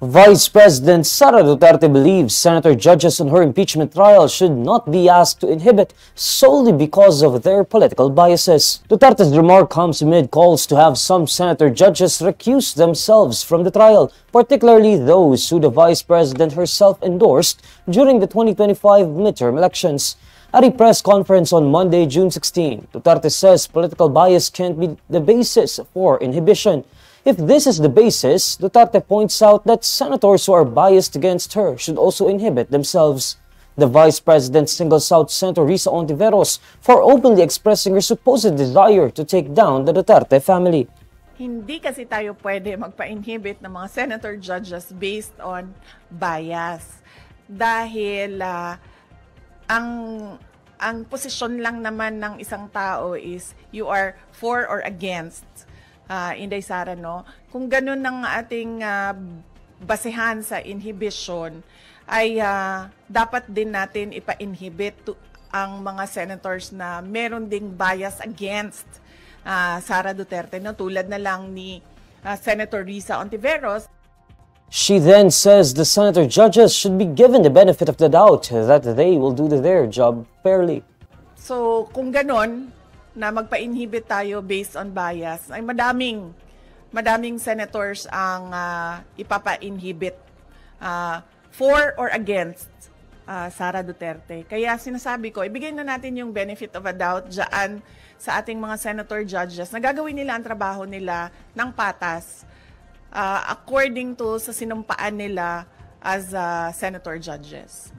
Vice President Sara Duterte believes senator judges on her impeachment trial should not be asked to inhibit solely because of their political biases. Duterte's remark comes amid calls to have some senator judges recuse themselves from the trial, particularly those who the Vice President herself endorsed during the 2025 midterm elections. At a press conference on Monday, June 16, Duterte says political bias can't be the basis for inhibition. If this is the basis, Duterte points out that senators who are biased against her should also inhibit themselves. The Vice President singles out Senator Risa Ontiveros for openly expressing her supposed desire to take down the Duterte family. Hindi kasi tayo pwede magpa-inhibit ng mga senator judges based on bias. Dahil ang posisyon lang naman ng isang tao is you are for or against. Inday Sara, no? Kung ganun ang ating basehan sa inhibition, ay dapat din natin ipa-inhibit ang mga senators na meron ding bias against Sara Duterte, no? Tulad na lang ni Senator Risa Ontiveros. She then says the senator judges should be given the benefit of the doubt that they will do their job fairly. So, kung ganun, na magpa-inhibit tayo based on bias, ay madaming senators ang ipapa-inhibit for or against Sara Duterte. Kaya sinasabi ko, ibigay na natin yung benefit of a doubt dyan sa ating mga senator judges na gagawin nila ang trabaho nila ng patas according to sa sinumpaan nila as senator judges.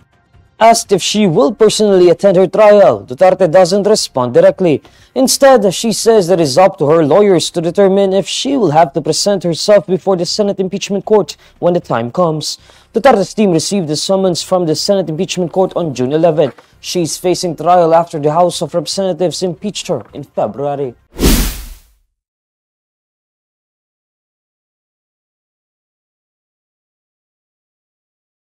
Asked if she will personally attend her trial, Duterte doesn't respond directly. Instead, she says that it is up to her lawyers to determine if she will have to present herself before the Senate Impeachment Court when the time comes. Duterte's team received the summons from the Senate Impeachment Court on June 11. She's facing trial after the House of Representatives impeached her in February.